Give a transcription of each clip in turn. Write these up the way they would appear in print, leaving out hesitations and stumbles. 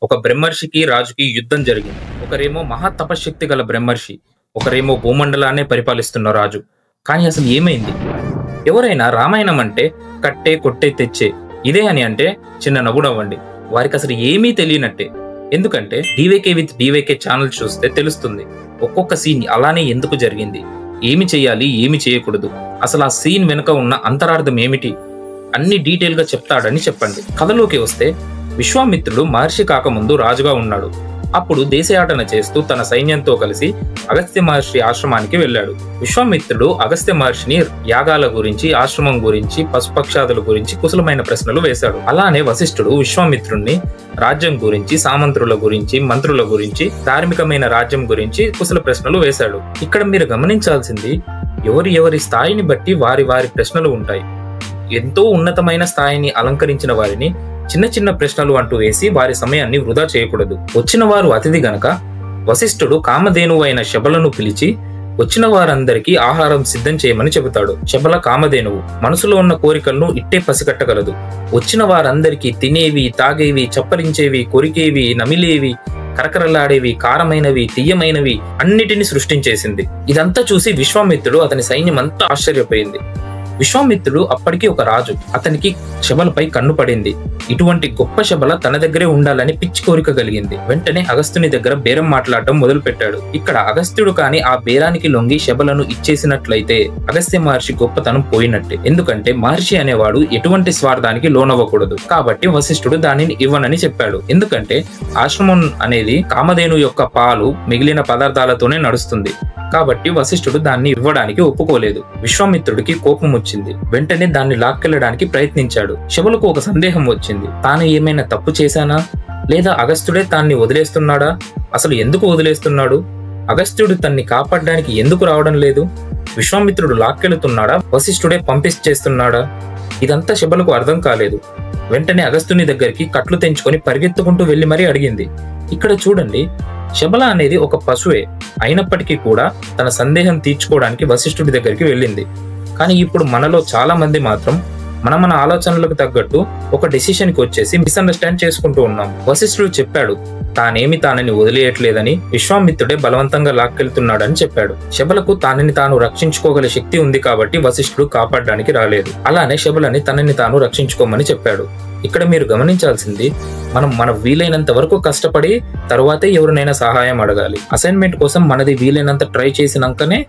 ఒక బ్రహ్మర్షికి రాజుకి యుద్ధం జరిగింది. ఒకరేమో మహా తపశ్శక్తి గల బ్రహ్మర్షి, ఒకరేమో భూమండలాన్నే పరిపాలిస్తున్న రాజు. కానీ అసలు ఏమైంది? ఎవరైనా రామాయణం అంటే కట్టే కొట్టే తెచ్చే ఇదే అని అంటే చిన్న నవ్వుడవ్వండి. వారికి అసలు ఏమీ తెలియనట్టే. ఎందుకంటే డీవైకే విత్ డీవైకే ఛానల్ చూస్తే తెలుస్తుంది ఒక్కొక్క సీన్ అలానే ఎందుకు జరిగింది, ఏమి చేయాలి ఏమి చేయకూడదు, అసలు ఆ సీన్ వెనుక ఉన్న అంతరార్థం ఏమిటి అన్ని డీటెయిల్ గా చెప్తాడని చెప్పండి. కథలోకి వస్తే విశ్వామిత్రుడు మహర్షి కాకముందు రాజుగా ఉన్నాడు. అప్పుడు దేశయాటన చేస్తూ తన సైన్యంతో కలిసి అగస్త్య మహర్షి ఆశ్రమానికి వెళ్ళాడు. విశ్వామిత్రుడు అగస్త్య మహర్షిని యాగాల గురించి, ఆశ్రమం గురించి, పశుపక్షాదుల గురించి కుశలమైన ప్రశ్నలు వేశాడు. అలానే వశిష్ఠుడు విశ్వామిత్రుడిని రాజ్యం గురించి, సామంత్రుల గురించి, మంత్రుల గురించి, ధార్మికమైన రాజ్యం గురించి కుశల ప్రశ్నలు వేశాడు. ఇక్కడ మీరు గమనించాల్సింది ఎవరి స్థాయిని బట్టి వారి ప్రశ్నలు ఉంటాయి. ఎంతో ఉన్నతమైన స్థాయిని అలంకరించిన వారిని చిన్న చిన్న ప్రశ్నలు అంటూ వేసి వారి సమయాన్ని వృధా చేయకూడదు. వచ్చిన వారు అతిథి గనక వశిష్ఠుడు కామధేనువైన శబలను పిలిచి వచ్చిన వారందరికీ ఆహారం సిద్ధం చేయమని చెబుతాడు. శబల కామధేనువు మనసులో ఉన్న కోరికలను ఇట్టే పసిగట్టగలదు. వచ్చిన వారందరికీ తినేవి, తాగేవి, చప్పరించేవి, కొరికేవి, నమిలేవి, కరకరలాడేవి, కారమైనవి, తీయమైనవి అన్నిటిని సృష్టించేసింది. ఇదంతా చూసి విశ్వామిత్రుడు అతని సైన్యం అంతా ఆశ్చర్యపోయింది. విశ్వామిత్రుడు అప్పటికి ఒక రాజు. అతనికి శబలపై కన్ను పడింది. ఇటువంటి గొప్ప శబల తన దగ్గరే ఉండాలని పిచ్చి కోరిక కలిగింది. వెంటనే అగస్త్యుని దగ్గర బేరం మాట్లాడటం మొదలు పెట్టాడు. ఇక్కడ అగస్త్యుడు కాని ఆ బేరానికి లొంగి శబలను ఇచ్చేసినట్లయితే అగస్త్య మహర్షి గొప్పతనం పోయినట్టే. ఎందుకంటే మహర్షి అనేవాడు ఎటువంటి స్వార్థానికి లోనవ్వకూడదు. కాబట్టి వశిష్ఠుడు దానిని ఇవ్వనని చెప్పాడు. ఎందుకంటే ఆశ్రమం అనేది కామధేను యొక్క పాలు మిగిలిన పదార్థాలతోనే నడుస్తుంది. కాబట్టి వశిష్ఠుడు దాన్ని ఇవ్వడానికి ఒప్పుకోలేదు. విశ్వామిత్రుడికి కోపం వచ్చింది. వెంటనే దాన్ని లాక్కెళ్లడానికి ప్రయత్నించాడు. శబలకు ఒక సందేహం వచ్చింది. తాను ఏమైనా తప్పు చేశానా, లేదా అగస్త్యుడే తాన్ని వదిలేస్తున్నాడా? అసలు ఎందుకు వదిలేస్తున్నాడు? అగస్త్యుడు తన్ని కాపాడడానికి ఎందుకు రావడం లేదు? విశ్వామిత్రుడు లాక్కెళ్తున్నాడా, వశిష్ఠుడే పంపిస్తున్నాడా? ఇదంతా శబలకు అర్థం కాలేదు. వెంటనే అగస్త్యుని దగ్గరికి కట్లు తెంచుకొని పరిగెత్తుకుంటూ వెళ్లి మరీ అడిగింది. ఇక్కడ చూడండి, శబల అనేది ఒక పశువే అయినప్పటికీ కూడా తన సందేహం తీర్చుకోవడానికి వశిష్ఠుడి దగ్గరికి వెళ్ళింది. కానీ ఇప్పుడు మనలో చాలా మంది మాత్రం మన ఆలోచనలకు తగ్గట్టు ఒక డెసిషన్ కి వచ్చేసి మిస్అండర్స్టాండ్ చేసుకుంటూ ఉన్నాం. వశిష్ఠుడు చెప్పాడు తానని వదిలేయట్లేదని, విశ్వామిత్రుడే బలవంతంగా లాక్కెళ్తున్నాడని చెప్పాడు. శబలకు తాను రక్షించుకోగల శక్తి ఉంది కాబట్టి వశిష్ఠుడు కాపాడడానికి రాలేదు. అలానే శబలని తనని తాను రక్షించుకోమని చెప్పాడు. ఇక్కడ మీరు గమనించాల్సింది మన వీలైనంత వరకు కష్టపడి తరువాతే ఎవరినైనా సహాయం అడగాలి. అసైన్మెంట్ కోసం మనది వీలైనంత ట్రై చేసినాకనే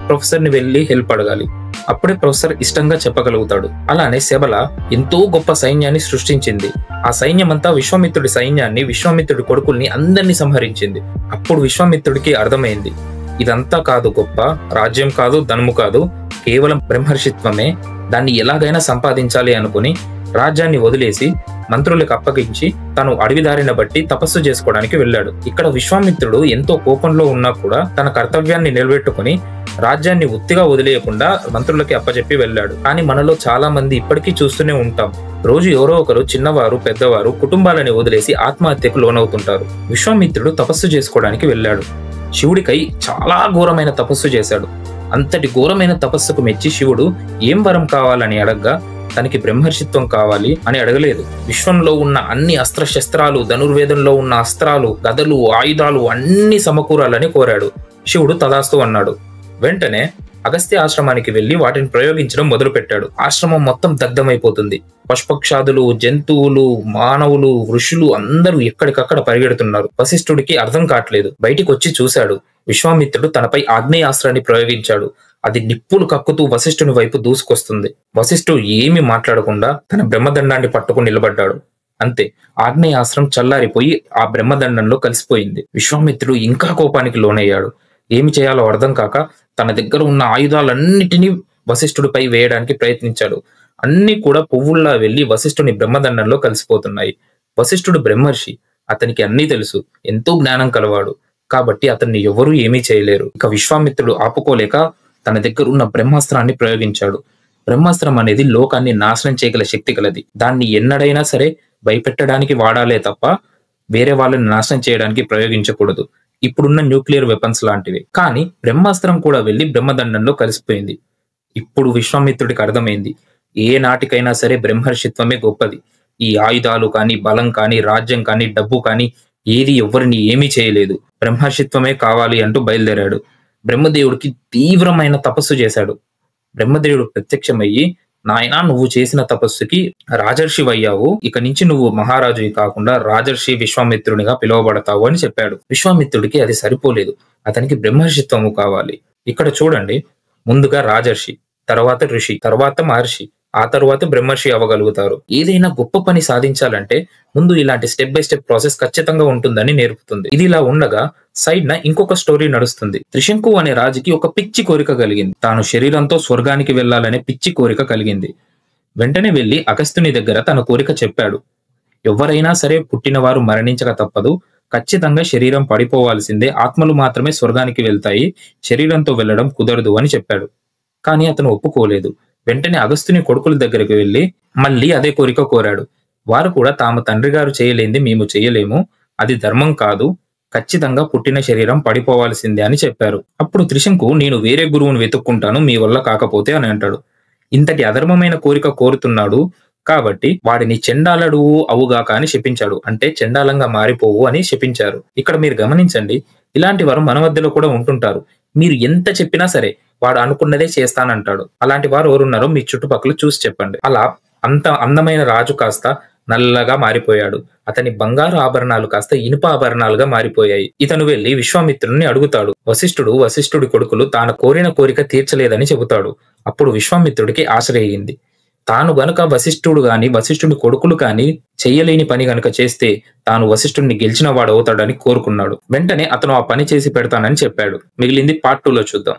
ప్రొఫెసర్ ని వెళ్లి హెల్ప్ అడగాలి. అప్పుడే ప్రొఫెసర్ ఇష్టంగా చెప్పగలుగుతాడు. అలానే శబల ఎంతో గొప్ప సైన్యాన్ని సృష్టించింది. ఆ సైన్యమంతా విశ్వామిత్రుడి సైన్యాన్ని, విశ్వామిత్రుడి కొడుకుల్ని అందరినీ సంహరించింది. అప్పుడు విశ్వామిత్రుడికి అర్థమైంది, ఇదంతా కాదు గొప్ప రాజ్యం కాదు, ధనము కాదు, కేవలం బ్రహ్మర్షిత్వమే. దాన్ని ఎలాగైనా సంపాదించాలి అనుకుని రాజ్యాన్ని వదిలేసి మంత్రులకు అప్పగించి తను అడవిదారిన బట్టి తపస్సు చేసుకోవడానికి వెళ్ళాడు. ఇక్కడ విశ్వామిత్రుడు ఎంతో కోపంలో ఉన్నా కూడా తన కర్తవ్యాన్ని నిలబెట్టుకుని రాజ్యాన్ని ఉత్తిగా వదిలేయకుండా మంత్రులకి అప్పచెప్పి వెళ్ళాడు. కానీ మనలో చాలా మంది ఇప్పటికీ చూస్తూనే ఉంటాం. రోజు ఎవరో ఒకరు, చిన్నవారు పెద్దవారు, కుటుంబాలని వదిలేసి ఆత్మహత్యకు లోనవుతుంటారు. విశ్వామిత్రుడు తపస్సు చేసుకోవడానికి వెళ్ళాడు. శివుడికై చాలా ఘోరమైన తపస్సు చేశాడు. అంతటి ఘోరమైన తపస్సుకు మెచ్చి శివుడు ఏం వరం కావాలని అడగ్గా తనకి బ్రహ్మర్షిత్వం కావాలి అని అడగలేదు. విశ్వంలో ఉన్న అన్ని అస్త్రశస్త్రాలు, ధనుర్వేదంలో ఉన్న అస్త్రాలు, గదలు, ఆయుధాలు అన్ని సమకూరాలని కోరాడు. శివుడు తదాస్తు అన్నాడు. వెంటనే అగస్త్య ఆశ్రమానికి వెళ్లి వాటిని ప్రయోగించడం మొదలు పెట్టాడు. ఆశ్రమం మొత్తం దగ్ధమైపోతుంది. పశుపక్షాదులు, జంతువులు, మానవులు, ఋషులు అందరూ ఎక్కడికక్కడ పరిగెడుతున్నారు. వశిష్ఠుడికి అర్థం కావట్లేదు. బయటికి వచ్చి చూశాడు. విశ్వామిత్రుడు తనపై ఆగ్నేయాస్త్రాన్ని ప్రయోగించాడు. అది నిప్పులు కక్కుతూ వశిష్ఠుని వైపు దూసుకొస్తుంది. వశిష్ఠుడు ఏమీ మాట్లాడకుండా తన బ్రహ్మదండాన్ని పట్టుకుని నిలబడ్డాడు. అంతే, ఆగ్నేయాస్త్రం చల్లారిపోయి ఆ బ్రహ్మదండంలో కలిసిపోయింది. విశ్వామిత్రుడు ఇంకా కోపానికి లోనయ్యాడు. ఏమి చేయాలో అర్థం కాక తన దగ్గర ఉన్న ఆయుధాలన్నిటినీ వశిష్ఠుడిపై వేయడానికి ప్రయత్నించాడు. అన్ని కూడా పువ్వుల్లా వెళ్లి వశిష్ఠుని బ్రహ్మదండంలో కలిసిపోతున్నాయి. వశిష్ఠుడు బ్రహ్మర్షి, అతనికి అన్నీ తెలుసు, ఎంతో జ్ఞానం కలవాడు. కాబట్టి అతన్ని ఎవరూ ఏమీ చేయలేరు. ఇక విశ్వామిత్రుడు ఆపుకోలేక తన దగ్గర ఉన్న బ్రహ్మాస్త్రాన్ని ప్రయోగించాడు. బ్రహ్మాస్త్రం అనేది లోకాన్ని నాశనం చేయగల శక్తి కలది. దాన్ని ఎన్నడైనా సరే భయపెట్టడానికి వాడాలే తప్ప వేరే వాళ్ళని నాశనం చేయడానికి ప్రయోగించకూడదు. ఇప్పుడున్న న్యూక్లియర్ వెపన్స్ లాంటివి. కానీ బ్రహ్మాస్త్రం కూడా వెళ్లి బ్రహ్మదండంలో కలిసిపోయింది. ఇప్పుడు విశ్వామిత్రుడికి అర్థమైంది, ఏ నాటికైనా సరే బ్రహ్మర్షిత్వమే గొప్పది. ఈ ఆయుధాలు కానీ, బలం కానీ, రాజ్యం కానీ, డబ్బు కానీ ఏది ఎవ్వరిని ఏమీ చేయలేదు. బ్రహ్మర్షిత్వమే కావాలి అంటూ బయలుదేరాడు. బ్రహ్మదేవుడికి తీవ్రమైన తపస్సు చేశాడు. బ్రహ్మదేవుడు ప్రత్యక్షమయ్యి, నాయనా నువ్వు చేసిన తపస్సుకి రాజర్షివయ్యావు. ఇక నుంచి నువ్వు మహారాజువి కాకుండా రాజర్షి విశ్వామిత్రునిగా పిలువబడతావు అని చెప్పాడు. విశ్వామిత్రుడికి అది సరిపోలేదు. అతనికి బ్రహ్మర్షిత్వము కావాలి. ఇక్కడ చూడండి, ముందుగా రాజర్షి, తర్వాత ఋషి, తర్వాత మహర్షి, ఆ తరువాత బ్రహ్మర్షి అవ్వగలుగుతారు. ఏదైనా గొప్ప పని సాధించాలంటే ముందు ఇలాంటి స్టెప్ బై స్టెప్ ప్రాసెస్ ఖచ్చితంగా ఉంటుందని నేర్పుతుంది. ఇది ఇలా ఉండగా సైడ్ న ఇంకొక స్టోరీ నడుస్తుంది. త్రిశంకు అనే రాజుకి ఒక పిచ్చి కోరిక కలిగింది. తాను శరీరంతో స్వర్గానికి వెళ్లాలనే పిచ్చి కోరిక కలిగింది. వెంటనే వెళ్లి అగస్త్యుని దగ్గర తన కోరిక చెప్పాడు. ఎవరైనా సరే పుట్టినవారు మరణించక తప్పదు. ఖచ్చితంగా శరీరం పడిపోవాల్సిందే. ఆత్మలు మాత్రమే స్వర్గానికి వెళ్తాయి. శరీరంతో వెళ్లడం కుదరదు అని చెప్పాడు. కానీ అతను ఒప్పుకోలేదు. వెంటనే అగస్త్యుని కొడుకుల దగ్గరికి వెళ్లి మళ్ళీ అదే కోరిక కోరాడు. వారు కూడా తాము తండ్రి గారు చేయలేంది మేము చేయలేము, అది ధర్మం కాదు, ఖచ్చితంగా పుట్టిన శరీరం పడిపోవాల్సిందే అని చెప్పారు. అప్పుడు త్రిశంకు, నేను వేరే గురువును వెతుక్కుంటాను మీ వల్ల కాకపోతే అని అంటాడు. ఇంతటి అధర్మమైన కోరిక కోరుతున్నాడు కాబట్టి వాడిని చెండాలడు అవుగాక అని శపించాడు. అంటే చెండాలంగా మారిపోవు అని శపించారు. ఇక్కడ మీరు గమనించండి, ఇలాంటి వారు మన మధ్యలో కూడా ఉంటుంటారు. మీరు ఎంత చెప్పినా సరే వాడు అనుకున్నదే చేస్తానంటాడు. అలాంటి వారు ఎవరున్నారో మీ చుట్టుపక్కల చూసి చెప్పండి. అలా అంత అందమైన రాజు కాస్త నల్లగా మారిపోయాడు. అతని బంగారు ఆభరణాలు కాస్త ఇనుప ఆభరణాలుగా మారిపోయాయి. ఇతను వెళ్లి విశ్వామిత్రుడిని అడుగుతాడు. వశిష్ఠుడి కొడుకులు తాను కోరిన కోరిక తీర్చలేదని చెబుతాడు. అప్పుడు విశ్వామిత్రుడికి ఆశ్రయింది. తాను గనుక వశిష్ఠుడి కొడుకులు కానీ చెయ్యలేని పని గనుక చేస్తే తాను వశిష్ఠుడిని గెలిచిన వాడు అవుతాడని కోరుకున్నాడు. వెంటనే అతను ఆ పని చేసి పెడతానని చెప్పాడు. మిగిలింది పార్ట్ 2లో చూద్దాం.